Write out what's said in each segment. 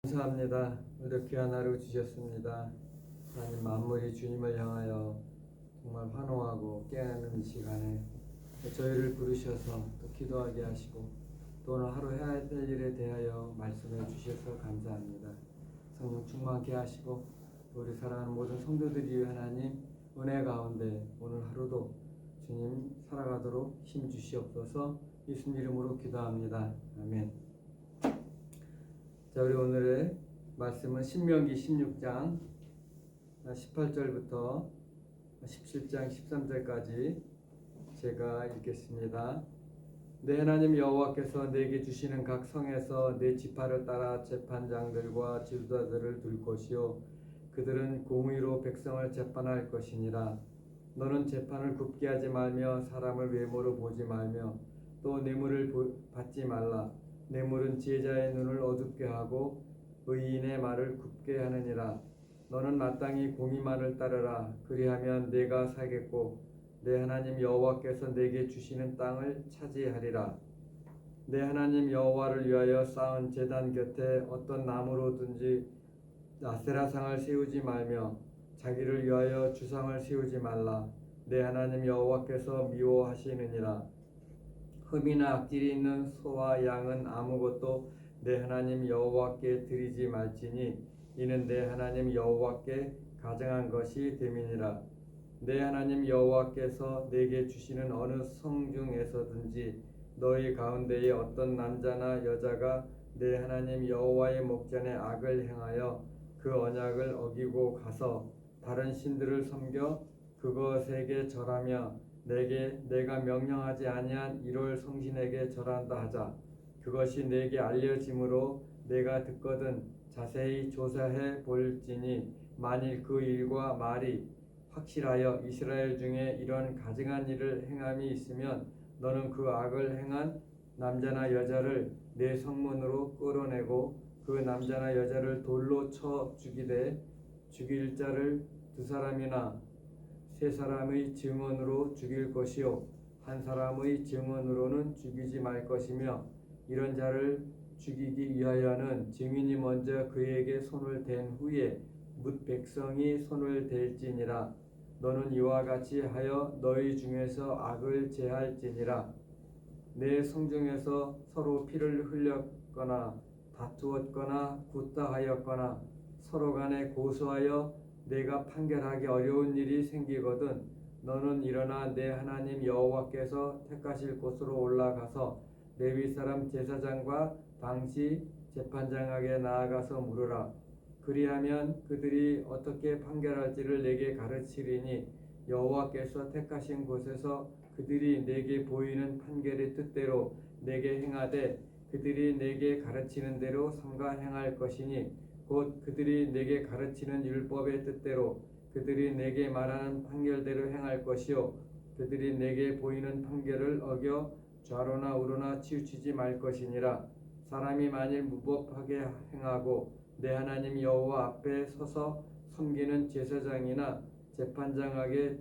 감사합니다. 오늘도 귀한 하루 주셨습니다. 하나님 만물이 주님을 향하여 정말 환호하고 깨어나는 이 시간에 저희를 부르셔서 또 기도하게 하시고 또 오늘 하루 해야 될 일에 대하여 말씀해 주셔서 감사합니다. 성령 충만케 하시고 우리 사랑하는 모든 성도들이 하나님 은혜 가운데 오늘 하루도 주님 살아가도록 힘 주시옵소서. 예수님 이름으로 기도합니다. 아멘. 자, 우리 오늘의 말씀은 신명기 16장 18절부터 17장 13절까지 제가 읽겠습니다. 내 하나님 여호와께서 내게 주시는 각 성에서 내 지파를 따라 재판장들과 지도자들을 둘 것이요 그들은 공의로 백성을 재판할 것이니라. 너는 재판을 굽게 하지 말며 사람을 외모로 보지 말며 또 뇌물을 받지 말라. 뇌물은 지혜자의 눈을 어둡게 하고 의인의 말을 굽게 하느니라. 너는 마땅히 공의만을 따르라. 그리하면 내가 살겠고 내 하나님 여호와께서 내게 주시는 땅을 차지하리라. 내 하나님 여호와를 위하여 쌓은 제단 곁에 어떤 나무로든지 아세라상을 세우지 말며 자기를 위하여 주상을 세우지 말라. 내 하나님 여호와께서 미워하시느니라. 흠이나 악질이 있는 소와 양은 아무것도 내 하나님 여호와께 드리지 말지니 이는 내 하나님 여호와께 가증한 것이 됨이니라. 내 하나님 여호와께서 내게 주시는 어느 성 중에서든지 너희 가운데에 어떤 남자나 여자가 내 하나님 여호와의 목전에 악을 행하여 그 언약을 어기고 가서 다른 신들을 섬겨 그것에게 절하며 내가 명령하지 아니한 이롤 성신에게 절한다 하자. 그것이 내게 알려짐으로 내가 듣거든 자세히 조사해 볼지니 만일 그 일과 말이 확실하여 이스라엘 중에 이런 가증한 일을 행함이 있으면 너는 그 악을 행한 남자나 여자를 내 성문으로 끌어내고 그 남자나 여자를 돌로 쳐 죽이되 죽일 자를 두 사람이나 세 사람의 증언으로 죽일 것이요 한 사람의 증언으로는 죽이지 말 것이며 이런 자를 죽이기 위하여는 증인이 먼저 그에게 손을 댄 후에 뭇 백성이 손을 댈지니라. 너는 이와 같이 하여 너희 중에서 악을 제할지니라. 내 성중에서 서로 피를 흘렸거나 다투었거나 굿다하였거나 서로 간에 고소하여 내가 판결하기 어려운 일이 생기거든 너는 일어나 내 하나님 여호와께서 택하실 곳으로 올라가서 레위 사람 제사장과 당시 재판장에게 나아가서 물으라. 그리하면 그들이 어떻게 판결할지를 내게 가르치리니 여호와께서 택하신 곳에서 그들이 내게 보이는 판결의 뜻대로 내게 행하되 그들이 내게 가르치는 대로 삼가 행할 것이니 곧 그들이 내게 가르치는 율법의 뜻대로 그들이 내게 말하는 판결대로 행할 것이요 그들이 내게 보이는 판결을 어겨 좌로나 우로나 치우치지 말 것이니라. 사람이 만일 무법하게 행하고 내 하나님 여호와 앞에 서서 섬기는 제사장이나 재판장에게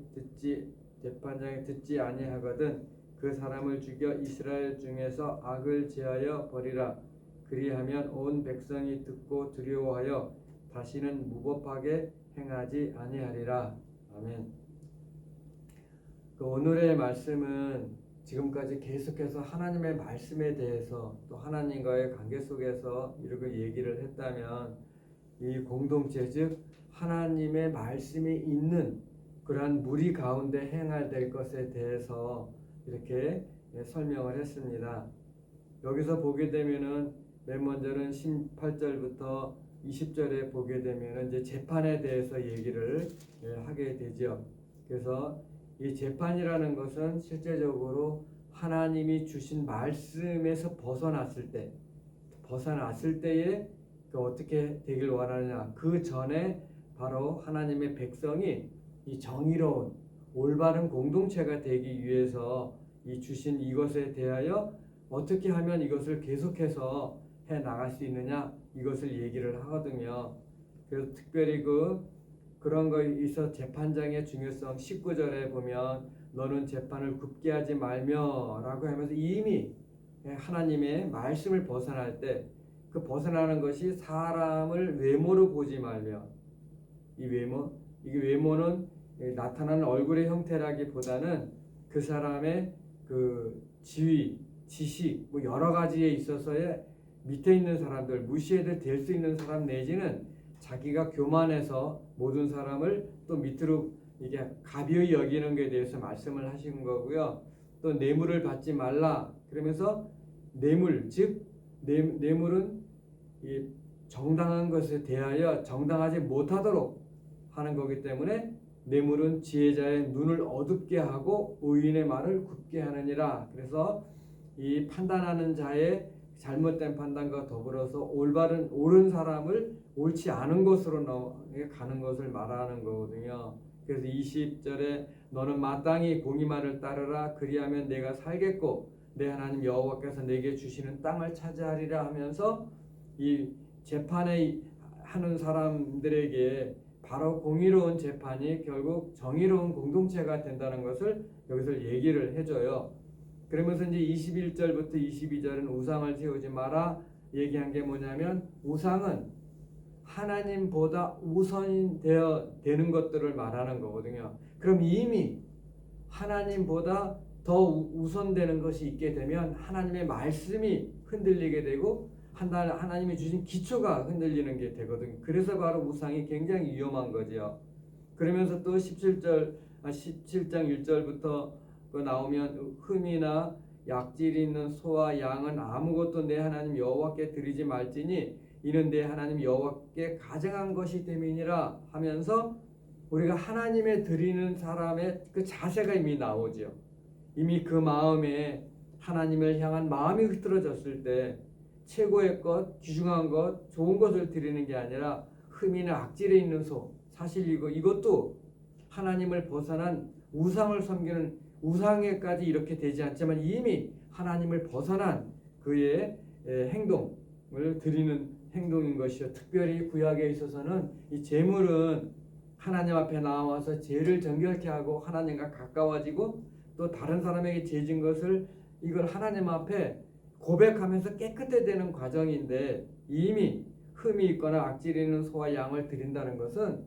듣지 아니하거든 그 사람을 죽여 이스라엘 중에서 악을 제하여 버리라. 그리하면 온 백성이 듣고 두려워하여 다시는 무법하게 행하지 아니하리라. 아멘. 오늘의 말씀은 지금까지 계속해서 하나님의 말씀에 대해서 또 하나님과의 관계 속에서 이렇게 얘기를 했다면 이 공동체 즉 하나님의 말씀이 있는 그러한 무리 가운데 행해야 될 것에 대해서 이렇게 설명을 했습니다. 여기서 보게 되면은 맨 먼저는 18절부터 20절에 보게 되면 이제 재판에 대해서 얘기를 하게 되죠. 그래서 이 재판이라는 것은 실제적으로 하나님이 주신 말씀에서 벗어났을 때에 어떻게 되길 원하느냐. 그 전에 바로 하나님의 백성이 이 정의로운 올바른 공동체가 되기 위해서 이 주신 이것에 대하여 어떻게 하면 이것을 계속해서 해 나갈 수 있느냐 이것을 얘기를 하거든요. 그래서 특별히 그런 거에 있어 재판장의 중요성 19절에 보면 너는 재판을 굽게 하지 말며 라고 하면서 이미 하나님의 말씀을 벗어날 때 그 벗어나는 것이 사람을 외모로 보지 말며 이게 외모는 나타나는 얼굴의 형태라기보다는 그 사람의 그 지위, 지식 뭐 여러 가지에 있어서의 밑에 있는 사람들 무시해도 될 수 있는 사람 내지는 자기가 교만해서 모든 사람을 또 밑으로 이게 가벼이 여기는 것에 대해서 말씀을 하신 거고요. 또 뇌물을 받지 말라 그러면서 뇌물 즉 뇌물은 이 정당한 것에 대하여 정당하지 못하도록 하는 거기 때문에 뇌물은 지혜자의 눈을 어둡게 하고 의인의 말을 굽게 하느니라. 그래서 이 판단하는 자의 잘못된 판단과 더불어서 옳은 사람을 옳지 않은 것으로 가는 것을 말하는 거거든요. 그래서 20절에 너는 마땅히 공의 말을 따르라 그리하면 내가 살겠고 내 하나님 여호와께서 내게 주시는 땅을 차지하리라 하면서 이 재판에 하는 사람들에게 바로 공의로운 재판이 결국 정의로운 공동체가 된다는 것을 여기서 얘기를 해줘요. 그러면서 이제 21절부터 22절은 우상을 세우지 마라 얘기한 게 뭐냐면 우상은 하나님보다 우선이 되는 것들을 말하는 거거든요. 그럼 이미 하나님보다 더 우선되는 것이 있게 되면 하나님의 말씀이 흔들리게 되고 하나님이 주신 기초가 흔들리는 게 되거든요. 그래서 바로 우상이 굉장히 위험한 거죠. 그러면서 또 17장 1절부터 나오면 흠이나 약질이 있는 소와 양은 아무것도 내 하나님 여호와께 드리지 말지니 이는 내 하나님 여호와께 가증한 것이 됨이니라 하면서 우리가 하나님의 드리는 사람의 그 자세가 이미 나오죠. 이미 그 마음에 하나님을 향한 마음이 흐트러졌을 때 최고의 것, 귀중한 것, 좋은 것을 드리는 게 아니라 흠이나 악질에 있는 소 사실 이것도 하나님을 벗어난 우상을 섬기는 우상에까지 이렇게 되지 않지만 이미 하나님을 벗어난 그의 행동을 드리는 행동인 것이요. 특별히 구약에 있어서는 이 제물은 하나님 앞에 나와서 죄를 정결케 하고 하나님과 가까워지고 또 다른 사람에게 죄진 것을 이걸 하나님 앞에 고백하면서 깨끗해 되는 과정인데 이미 흠이 있거나 악질이 있는 소와 양을 드린다는 것은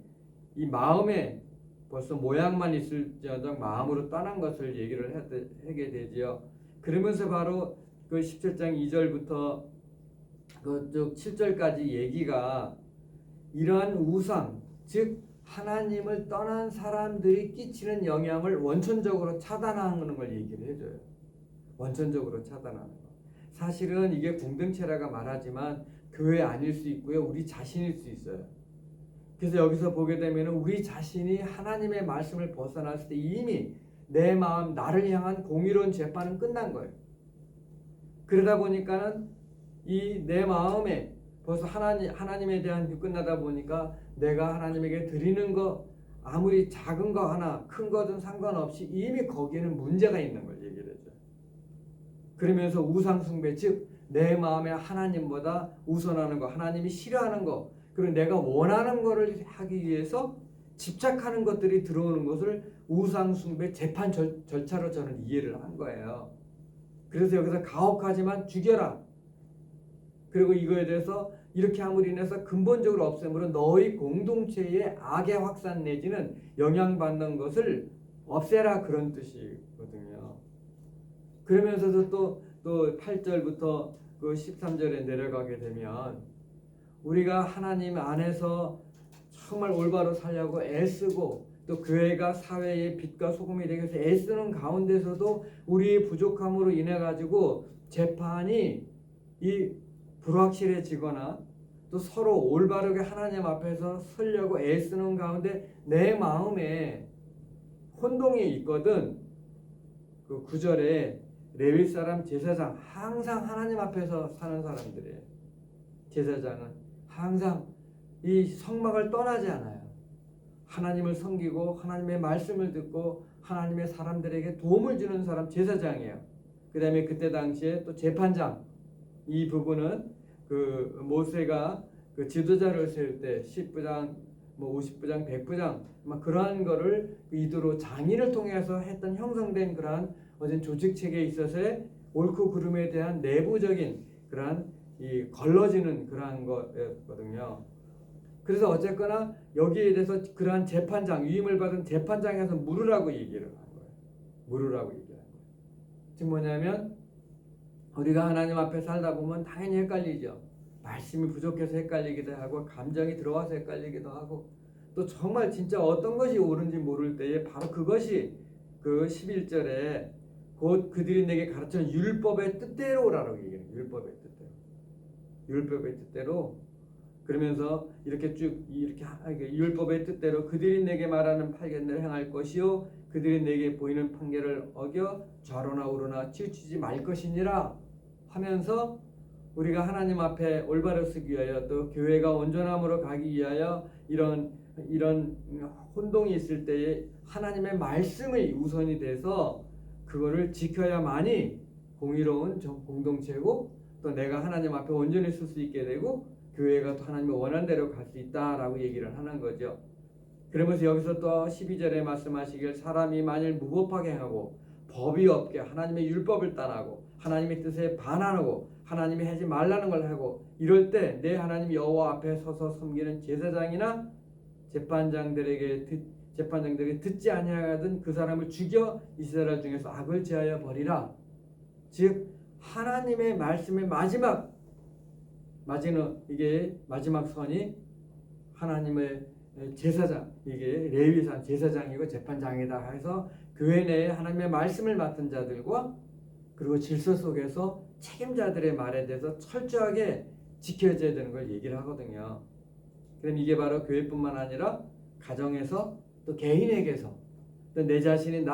이 마음에 벌써 모양만 있을지어정 마음으로 떠난 것을 얘기를 하게 되지요. 그러면서 바로 그 17장 2절부터 그쪽 7절까지 얘기가 이러한 우상 즉 하나님을 떠난 사람들이 끼치는 영향을 원천적으로 차단하는 걸 얘기를 해줘요. 원천적으로 차단하는 거. 사실은 이게 공동체라고 말하지만 교회 아닐 수 있고요. 우리 자신일 수 있어요. 그래서 여기서 보게 되면 우리 자신이 하나님의 말씀을 벗어났을 때 이미 내 마음 나를 향한 공의로운 재판은 끝난 거예요. 그러다 보니까는 이 내 마음에 벌써 하나님에 대한 끝나다 보니까 내가 하나님에게 드리는 거 아무리 작은 거 하나 큰 거든 상관없이 이미 거기에는 문제가 있는 걸 얘기를 해줘요. 그러면서 우상 숭배 즉 내 마음에 하나님보다 우선하는 거 하나님이 싫어하는 거 그리고 내가 원하는 거를 하기 위해서 집착하는 것들이 들어오는 것을 우상 숭배 재판 절차로 저는 이해를 한 거예요. 그래서 여기서 가혹하지만 죽여라. 그리고 이거에 대해서 이렇게 함으로 인해서 근본적으로 없애므로 너희 공동체의 악의 확산 내지는 영향받는 것을 없애라 그런 뜻이거든요. 그러면서도 또 8절부터 그 13절에 내려가게 되면 우리가 하나님 안에서 정말 올바로 살려고 애쓰고 또 교회가 사회의 빛과 소금이 되기 위해서 애쓰는 가운데서도 우리의 부족함으로 인해 가지고 재판이 이 불확실해지거나 또 서로 올바르게 하나님 앞에서 서려고 애쓰는 가운데 내 마음에 혼동이 있거든. 그 9절에 레위 사람 제사장 항상 하나님 앞에서 사는 사람들이에요. 제사장은 항상 이 성막을 떠나지 않아요. 하나님을 섬기고 하나님의 말씀을 듣고 하나님의 사람들에게 도움을 주는 사람 제사장이에요. 그 다음에 그때 당시에 또 재판장 이 부분은 그 모세가 그 지도자를 세울 때 10부장, 뭐 50부장, 100부장 막 그러한 거를 이도로 장인을 통해서 했던 형성된 그러한 어떤 조직 체계에 있어서의 옳고 그름에 대한 내부적인 그러한 이 걸러지는 그러한 거였거든요. 그래서 어쨌거나 여기에 대해서 그러한 재판장, 위임을 받은 재판장에서 물으라고 얘기를 한 거예요. 물으라고 얘기한 거예요. 즉 뭐냐면 우리가 하나님 앞에 살다 보면 당연히 헷갈리죠. 말씀이 부족해서 헷갈리기도 하고 감정이 들어와서 헷갈리기도 하고 또 정말 진짜 어떤 것이 옳은지 모를 때에 바로 그것이 그 11절에 곧 그들이 내게 가르치는 율법의 뜻대로라고 얘기해요. 율법의 뜻대로. 율법의 뜻대로. 그러면서 이렇게 쭉 이렇게 율법의 뜻대로 그들이 내게 말하는 판결을 행할 것이요 그들이 내게 보이는 판결을 어겨 좌로나 우로나 치우치지 말 것이니라 하면서 우리가 하나님 앞에 올바로 서기 위하여 또 교회가 온전함으로 가기 위하여 이런 혼동이 있을 때에 하나님의 말씀의 우선이 돼서 그거를 지켜야만이 공의로운 공동체고 또 내가 하나님 앞에 온전히 설 수 있게 되고 교회가 또 하나님의 원하는 대로 갈 수 있다라고 얘기를 하는 거죠. 그러면서 여기서 또 12절에 말씀하시길 사람이 만일 무법하게 행하고 법이 없게 하나님의 율법을 따라하고 하나님의 뜻에 반하고 하나님이 하지 말라는 걸 하고 이럴 때 내 하나님 여호와 앞에 서서 섬기는 제사장이나 재판장들에게 듣지 아니하던 그 사람을 죽여 이스라엘 중에서 악을 제하여 버리라. 즉 하나님의 말씀의 마지막 선이 하나님의 제사장, 이게 레위산 제사장이고 재판장이다 해서 교회 내에 하나님의 말씀을 맡은 자들과 그리고 질서 속에서 책임자들의 말에 대해서 철저하게 지켜져야 되는 걸 얘기를 하거든요. 그럼 이게 바로 교회뿐만 아니라 가정에서 또 개인에게서 또 내 자신이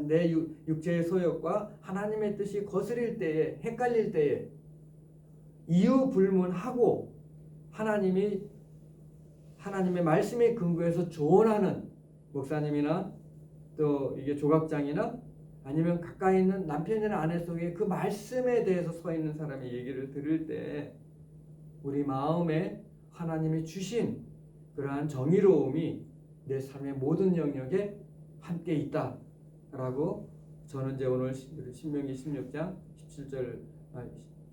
내 육체의 소욕과 하나님의 뜻이 거스릴 때에 헷갈릴 때에 이유 불문하고 하나님의 말씀에 근거해서 조언하는 목사님이나 또 이게 조각장이나 아니면 가까이 있는 남편이나 아내 속에 그 말씀에 대해서 서 있는 사람의 얘기를 들을 때 우리 마음에 하나님이 주신 그러한 정의로움이 내 삶의 모든 영역에 함께 있다라고 저는 이제 오늘 신명기 16장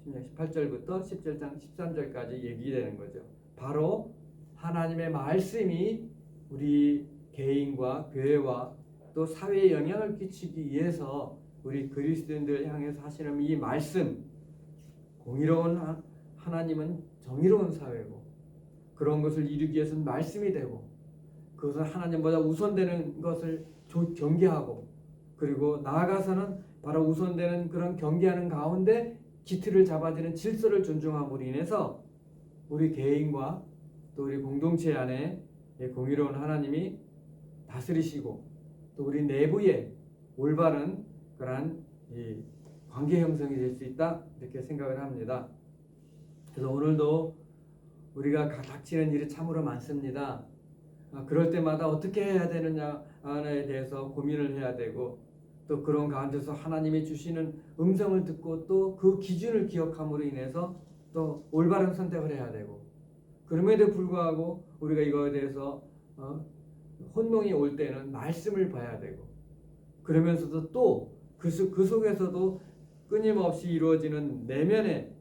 18절부터 17장 13절까지 얘기되는 거죠. 바로 하나님의 말씀이 우리 개인과 교회와 또 사회에 영향을 끼치기 위해서 우리 그리스도인들 향해서 하시는 이 말씀, 공의로운 하나님은 정의로운 사회고 그런 것을 이루기 위해서는 말씀이 되고 그것은 하나님보다 우선되는 것을 경계하고 그리고 나아가서는 바로 우선되는 그런 경계하는 가운데 기틀을 잡아지는 질서를 존중함으로 인해서 우리 개인과 또 우리 공동체 안에 공의로운 하나님이 다스리시고 또 우리 내부에 올바른 그러한 이 관계 형성이 될 수 있다 이렇게 생각을 합니다. 그래서 오늘도 우리가 닥치는 일이 참으로 많습니다. 그럴 때마다 어떻게 해야 되느냐에 대해서 고민을 해야 되고 또 그런 가운데서 하나님이 주시는 음성을 듣고 또 그 기준을 기억함으로 인해서 또 올바른 선택을 해야 되고 그럼에도 불구하고 우리가 이거에 대해서 혼동이 올 때는 말씀을 봐야 되고 그러면서도 또 그 속에서도 끊임없이 이루어지는 내면의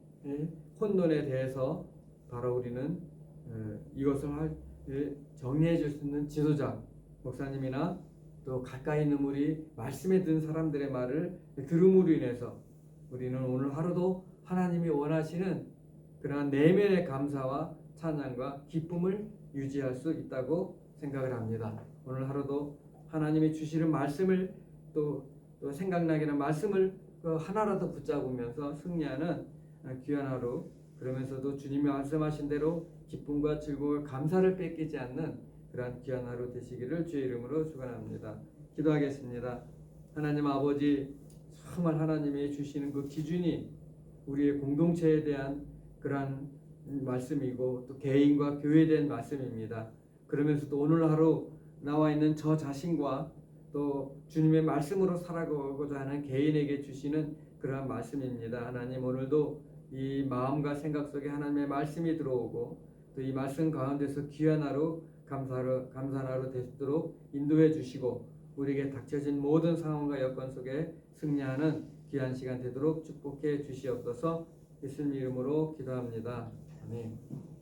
혼돈에 대해서 바로 우리는 이것을 정리해 줄 수 있는 지도자, 목사님이나 또 가까이 있는 우리 말씀에 든 사람들의 말을 들음으로 인해서 우리는 오늘 하루도 하나님이 원하시는 그러한 내면의 감사와 찬양과 기쁨을 유지할 수 있다고 생각을 합니다. 오늘 하루도 하나님이 주시는 말씀을 또 생각나게 하는 말씀을 하나라도 붙잡으면서 승리하는 귀한 하루, 그러면서도 주님이 말씀하신 대로 기쁨과 즐거움과 감사를 뺏기지 않는 그러한 귀한 하루 되시기를 주의 이름으로 축원합니다. 기도하겠습니다. 하나님 아버지, 정말 하나님이 주시는 그 기준이 우리의 공동체에 대한 그러한 말씀이고 또 개인과 교회에 대한 말씀입니다. 그러면서도 오늘 하루 나와 있는 저 자신과 또 주님의 말씀으로 살아가고자 하는 개인에게 주시는 그러한 말씀입니다. 하나님 오늘도 이 마음과 생각 속에 하나님의 말씀이 들어오고 또 이 말씀 가운데서 귀한 하루 감사한 하루 되도록 인도해 주시고 우리에게 닥쳐진 모든 상황과 여건 속에 승리하는 귀한 시간 되도록 축복해 주시옵소서. 예수님 이름으로 기도합니다. 아멘.